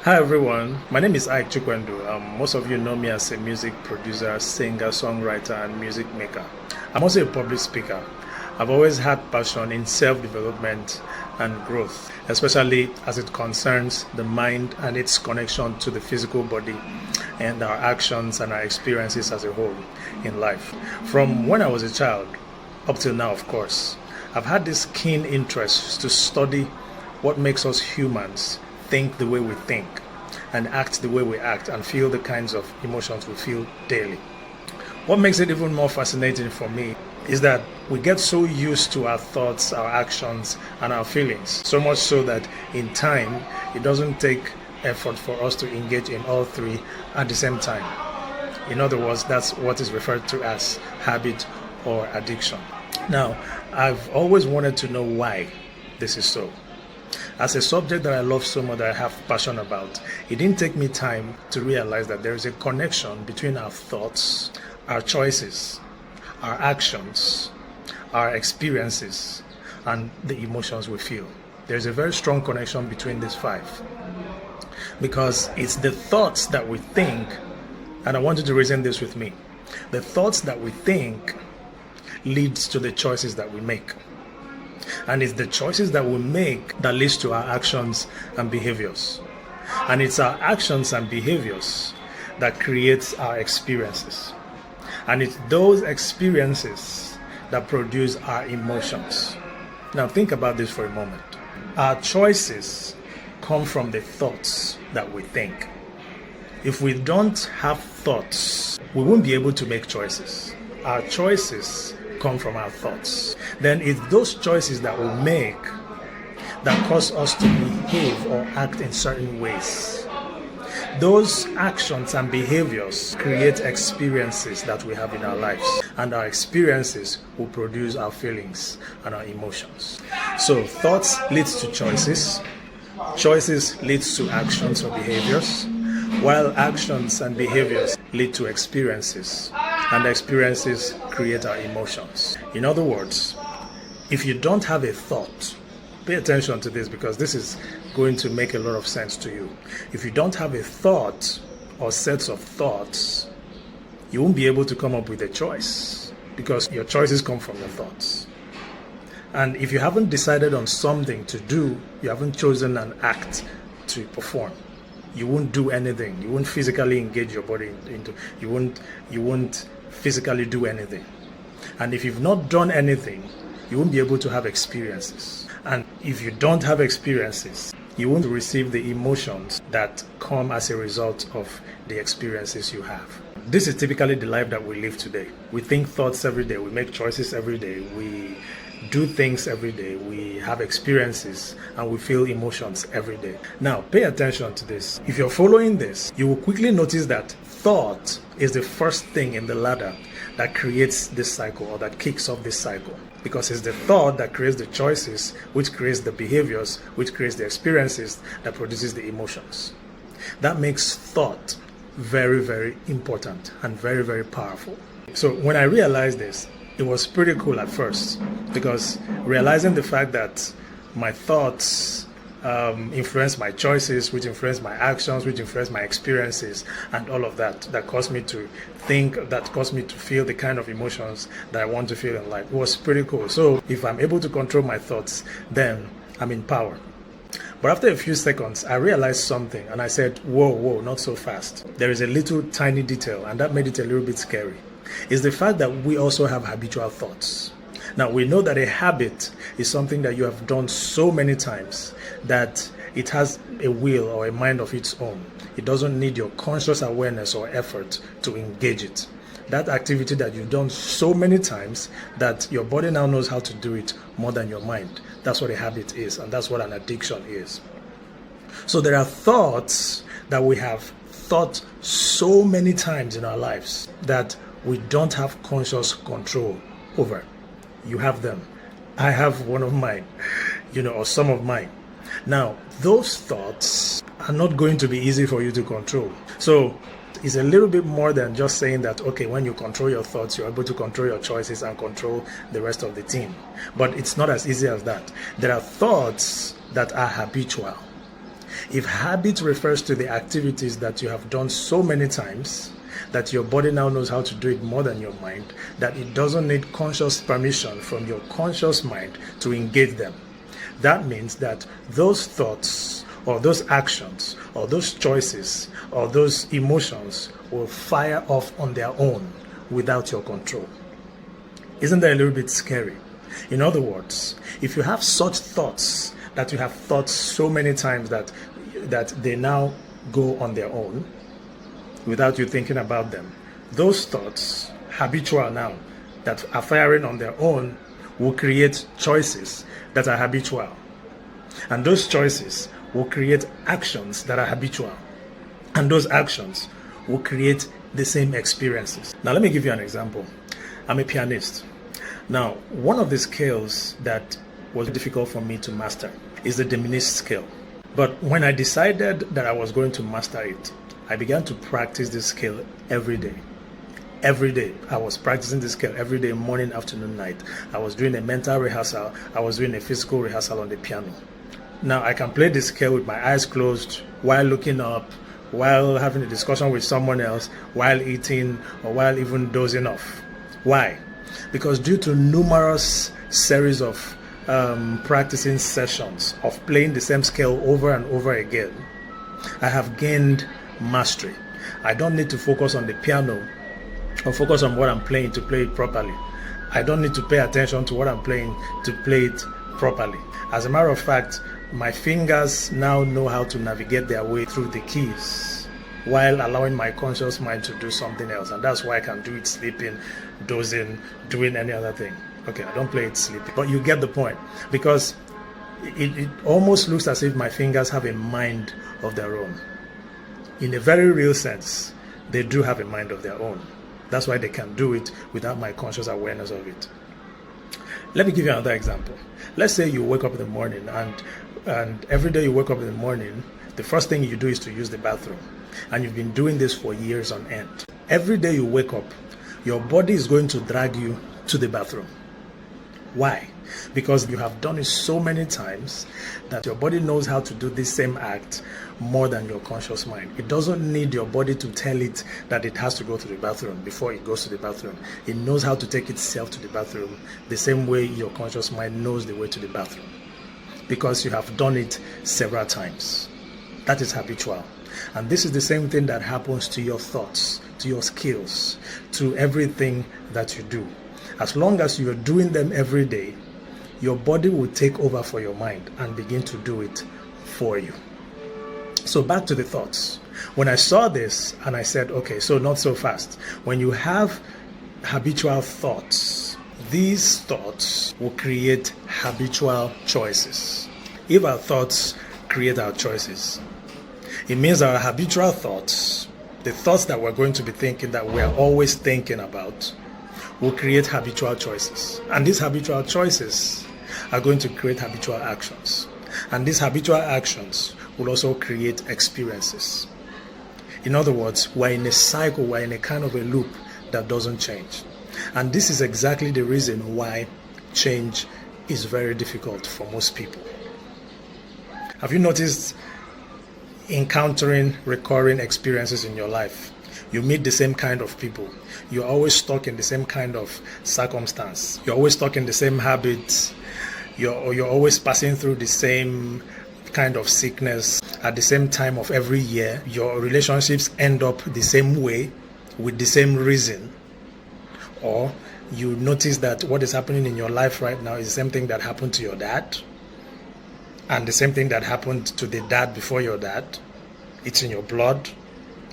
Hi everyone, my name is Ike Chukwendo. Most of you know me as a music producer, singer, songwriter, and music maker. I'm also a public speaker. I've always had passion in self-development and growth, especially as it concerns the mind and its connection to the physical body and our actions and our experiences as a whole in life. From when I was a child up till now, of course, I've had this keen interest to study what makes us humans think the way we think and act the way we act and feel the kinds of emotions we feel daily. What makes it even more fascinating for me is that we get so used to our thoughts, our actions, and our feelings, so much so that in time, it doesn't take effort for us to engage in all three at the same time. In other words, that's what is referred to as habit or addiction. Now, I've always wanted to know why this is so. As a subject that I love so much, that I have passion about, it didn't take me time to realize that there is a connection between our thoughts, our choices, our actions, our experiences, and the emotions we feel. There's a very strong connection between these five. Because it's the thoughts that we think, and I want you to reason this with me. The thoughts that we think leads to the choices that we make. And it's the choices that we make that leads to our actions and behaviors. And it's our actions and behaviors that creates our experiences. And it's those experiences that produce our emotions. Now think about this for a moment. Our choices come from the thoughts that we think. If we don't have thoughts, we won't be able to make choices. Our choices come from our thoughts. Then it's those choices that we make that cause us to behave or act in certain ways. Those actions and behaviors create experiences that we have in our lives, and our experiences will produce our feelings and our emotions. So thoughts leads to choices, choices leads to actions or behaviors, while actions and behaviors lead to experiences, and experiences create our emotions. In other words, if you don't have a thought, pay attention to this because this is going to make a lot of sense to you. If you don't have a thought or sets of thoughts, you won't be able to come up with a choice because your choices come from your thoughts. And if you haven't decided on something to do, you haven't chosen an act to perform, you won't do anything. You won't physically engage your body into, you won't physically do anything. And if you've not done anything, you won't be able to have experiences. And if you don't have experiences, you won't receive the emotions that come as a result of the experiences you have. This is typically the life that we live today. We think thoughts every day, we make choices every day, we do things every day, we have experiences, and we feel emotions every day. Now, pay attention to this. If you're following this, you will quickly notice that thought is the first thing in the ladder that creates this cycle or that kicks off this cycle. Because it's the thought that creates the choices, which creates the behaviors, which creates the experiences that produces the emotions. That makes thought very, very important and very, very powerful. So when I realized this, it was pretty cool at first because realizing the fact that my thoughts influence my choices, which influence my actions, which influence my experiences, and all of that caused me to think, that caused me to feel the kind of emotions that I want to feel in life. It was pretty cool. So if I'm able to control my thoughts, then I'm in power. But after a few seconds, I realized something and I said, whoa, not so fast. There is a little tiny detail, and that made it a little bit scary. Is the fact that we also have habitual thoughts. Now, we know that a habit is something that you have done so many times that it has a will or a mind of its own. It doesn't need your conscious awareness or effort to engage it. That activity that you've done so many times that your body now knows how to do it more than your mind. That's what a habit is, and that's what an addiction is. So there are thoughts that we have thought so many times in our lives that we don't have conscious control over. You have them. I have one of mine, or some of mine. Now, those thoughts are not going to be easy for you to control. So it's a little bit more than just saying that, okay, when you control your thoughts, you're able to control your choices and control the rest of the team. But it's not as easy as that. There are thoughts that are habitual. If habit refers to the activities that you have done so many times that your body now knows how to do it more than your mind, that it doesn't need conscious permission from your conscious mind to engage them, that means that those thoughts or those actions or those choices or those emotions will fire off on their own without your control. Isn't that a little bit scary? In other words, if you have such thoughts that you have thought so many times that they now go on their own without you thinking about them, those thoughts, habitual now, that are firing on their own, will create choices that are habitual. And those choices will create actions that are habitual. And those actions will create the same experiences. Now, let me give you an example. I'm a pianist. Now, one of the scales that was difficult for me to master is the diminished scale. But when I decided that I was going to master it, I began to practice this scale every day. Every day, I was practicing this scale every day, morning, afternoon, night. I was doing a mental rehearsal. I was doing a physical rehearsal on the piano. Now, I can play this scale with my eyes closed, while looking up, while having a discussion with someone else, while eating, or while even dozing off. Why? Because due to numerous series of practicing sessions of playing the same scale over and over again, I have gained mastery. I don't need to focus on the piano or focus on what I'm playing to play it properly. I don't need to pay attention to what I'm playing to play it properly. As a matter of fact, my fingers now know how to navigate their way through the keys while allowing my conscious mind to do something else. And that's why I can do it sleeping, dozing, doing any other thing. Okay, I don't play it sleeping, but you get the point. Because it almost looks as if my fingers have a mind of their own. In a very real sense, they do have a mind of their own. That's why they can do it without my conscious awareness of it. Let me give you another example. Let's say you wake up in the morning and every day you wake up in the morning, the first thing you do is to use the bathroom. And you've been doing this for years on end. Every day you wake up, your body is going to drag you to the bathroom. Why? Because you have done it so many times that your body knows how to do this same act more than your conscious mind. It doesn't need your body to tell it that it has to go to the bathroom before it goes to the bathroom. It knows how to take itself to the bathroom the same way your conscious mind knows the way to the bathroom. Because you have done it several times. That is habitual. And this is the same thing that happens to your thoughts, to your skills, to everything that you do. As long as you are doing them every day, your body will take over for your mind and begin to do it for you. So back to the thoughts. When I saw this and I said, okay, so not so fast. When you have habitual thoughts, these thoughts will create habitual choices. If our thoughts create our choices, it means our habitual thoughts, the thoughts that we're going to be thinking, that we're always thinking about, will create habitual choices. And these habitual choices are going to create habitual actions. And these habitual actions will also create experiences. In other words, we're in a cycle, we're in a kind of a loop that doesn't change. And this is exactly the reason why change is very difficult for most people. Have you noticed encountering recurring experiences in your life? You meet the same kind of people. You're always stuck in the same kind of circumstance. You're always stuck in the same habits. You're always passing through the same kind of sickness at the same time of every year. Your relationships end up the same way with the same reason. Or you notice that what is happening in your life right now is the same thing that happened to your dad, and the same thing that happened to the dad before your dad. It's in your blood.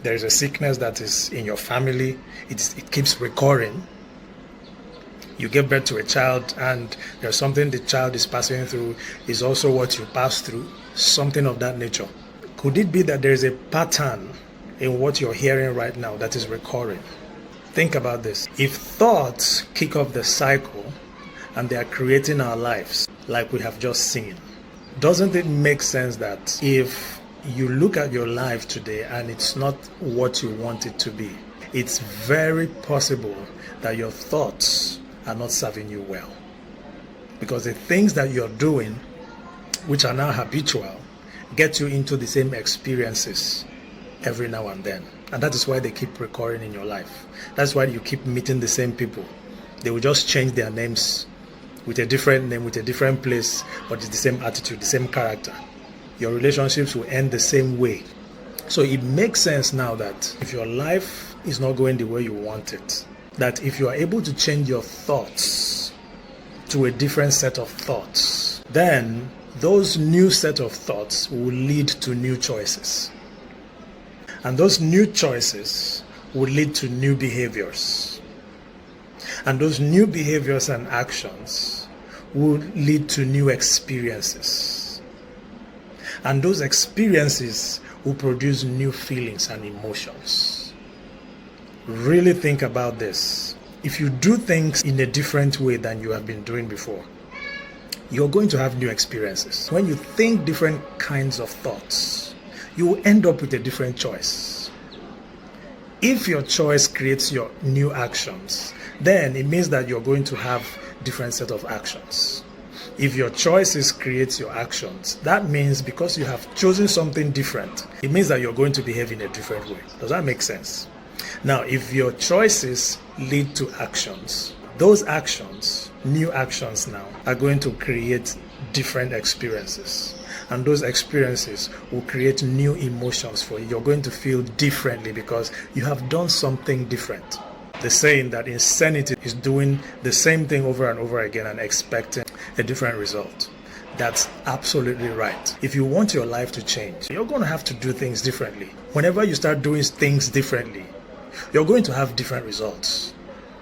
There is a sickness that is in your family. It keeps recurring. You give birth to a child and there's something the child is passing through is also what you pass through. Something of that nature. Could it be that there is a pattern in what you're hearing right now that is recurring? Think about this. If thoughts kick off the cycle and they are creating our lives like we have just seen, doesn't it make sense that if you look at your life today and it's not what you want it to be, it's very possible that your thoughts are not serving you well? Because the things that you're doing, which are now habitual, get you into the same experiences every now and then. And that is why they keep recurring in your life. That's why you keep meeting the same people. They will just change their names with a different name, with a different place, but it's the same attitude, the same character. Your relationships will end the same way. So it makes sense now that if your life is not going the way you want it, that if you are able to change your thoughts to a different set of thoughts, then those new set of thoughts will lead to new choices. And those new choices will lead to new behaviors. And those new behaviors and actions will lead to new experiences. And those experiences will produce new feelings and emotions. Really think about this. If you do things in a different way than you have been doing before, you're going to have new experiences. When you think different kinds of thoughts, you will end up with a different choice. If your choice creates your new actions, then it means that you're going to have different set of actions. If your choices create your actions, that means because you have chosen something different, it means that you're going to behave in a different way. Does that make sense? Now, if your choices lead to actions, those actions, new actions now, are going to create different experiences. And those experiences will create new emotions for you. You're going to feel differently because you have done something different. The saying that insanity is doing the same thing over and over again and expecting a different result. That's absolutely right. If you want your life to change, you're going to have to do things differently. Whenever you start doing things differently, you're going to have different results.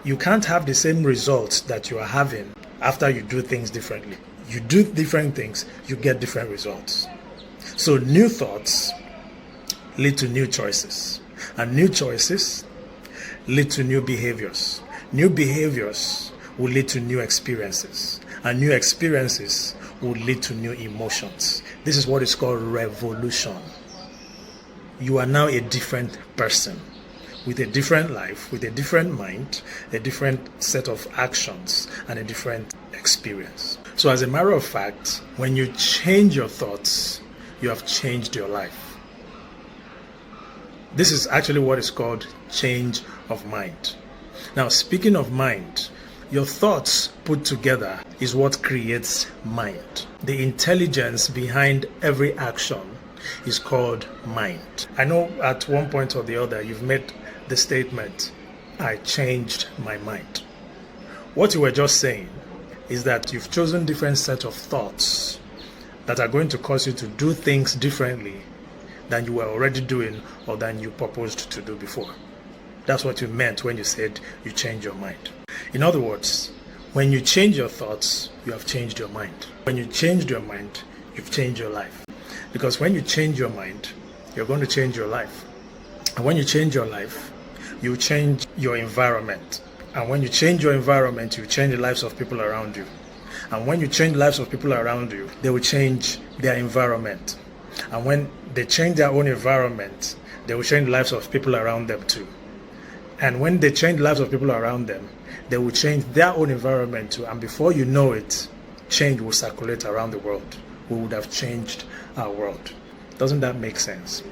You can't have the same results that you are having after you do things differently. You do different things, you get different results. So new thoughts lead to new choices. And new choices lead to new behaviors. New behaviors will lead to new experiences. And new experiences will lead to new emotions. This is what is called revolution. You are now a different person with a different life, with a different mind, a different set of actions, and a different experience. So as a matter of fact, when you change your thoughts, you have changed your life. This is actually what is called change of mind. Now, speaking of mind, your thoughts put together is what creates mind. The intelligence behind every action is called mind. I know at one point or the other you've made the statement, I changed my mind. What you were just saying is that you've chosen different set of thoughts that are going to cause you to do things differently than you were already doing or than you proposed to do before. That's what you meant when you said you change your mind. In other words, when you change your thoughts, you have changed your mind. When you changed your mind, you've changed your life. Because when you change your mind, you're going to change your life. And when you change your life, you change your environment. And when you change your environment, you change the lives of people around you. And when you change the lives of people around you, they will change their environment. And when they change their own environment, they will change the lives of people around them too. And when they change the lives of people around them, they will change their own environment too. And before you know it, change will circulate around the world. We would have changed our world. Doesn't that make sense?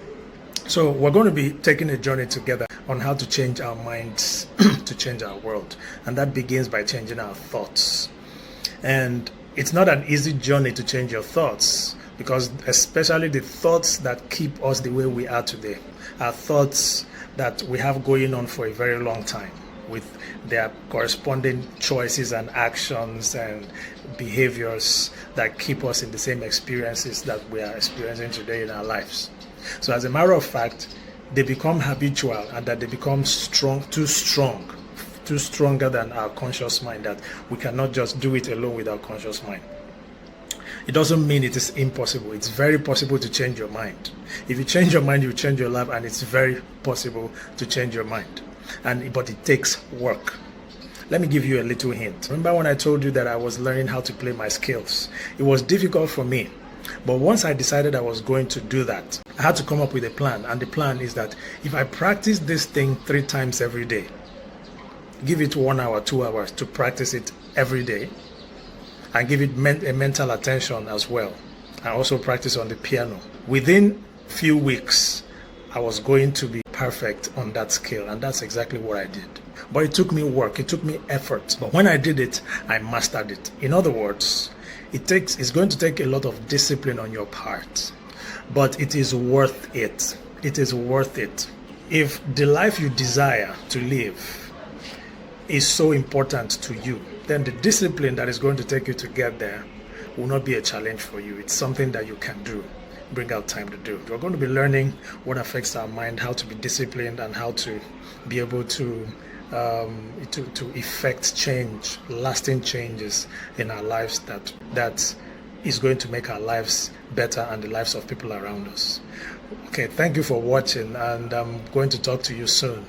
So we're going to be taking a journey together on how to change our minds to change our world. And that begins by changing our thoughts. And it's not an easy journey to change your thoughts, because especially the thoughts that keep us the way we are today are thoughts that we have going on for a very long time, with their corresponding choices and actions and behaviors that keep us in the same experiences that we are experiencing today in our lives. So as a matter of fact, they become habitual, and that they become too stronger than our conscious mind, that we cannot just do it alone with our conscious mind. It doesn't mean it is impossible. It's very possible to change your mind. If you change your mind, you change your life, and it's very possible to change your mind. But it takes work. Let me give you a little hint. Remember when I told you that I was learning how to play my scales? It was difficult for me. But once I decided I was going to do that, I had to come up with a plan. And the plan is that if I practice this thing 3 times every day, give it 1 hour, 2 hours to practice it every day, and give it a mental attention as well, and also practice on the piano Within few weeks, I was going to be perfect on that skill, and that's exactly what I did. But it took me work, it took me effort. But when I did it, I mastered it. In other words, it's going to take a lot of discipline on your part, but it is worth it. It is worth it. If the life you desire to live is so important to you, then the discipline that is going to take you to get there will not be a challenge for you. It's something that you can do, bring out time to do. We're going to be learning what affects our mind, how to be disciplined, and how to be able to effect change, lasting changes in our lives that is going to make our lives better and the lives of people around us. Okay, thank you for watching, and I'm going to talk to you soon.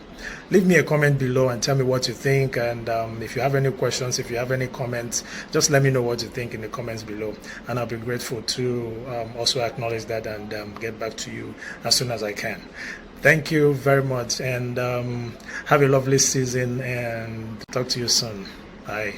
Leave me a comment below and tell me what you think, and if you have any questions, if you have any comments, just let me know what you think in the comments below, and I'll be grateful to also acknowledge that and get back to you as soon as I can. Thank you very much, and have a lovely season, and talk to you soon. Bye.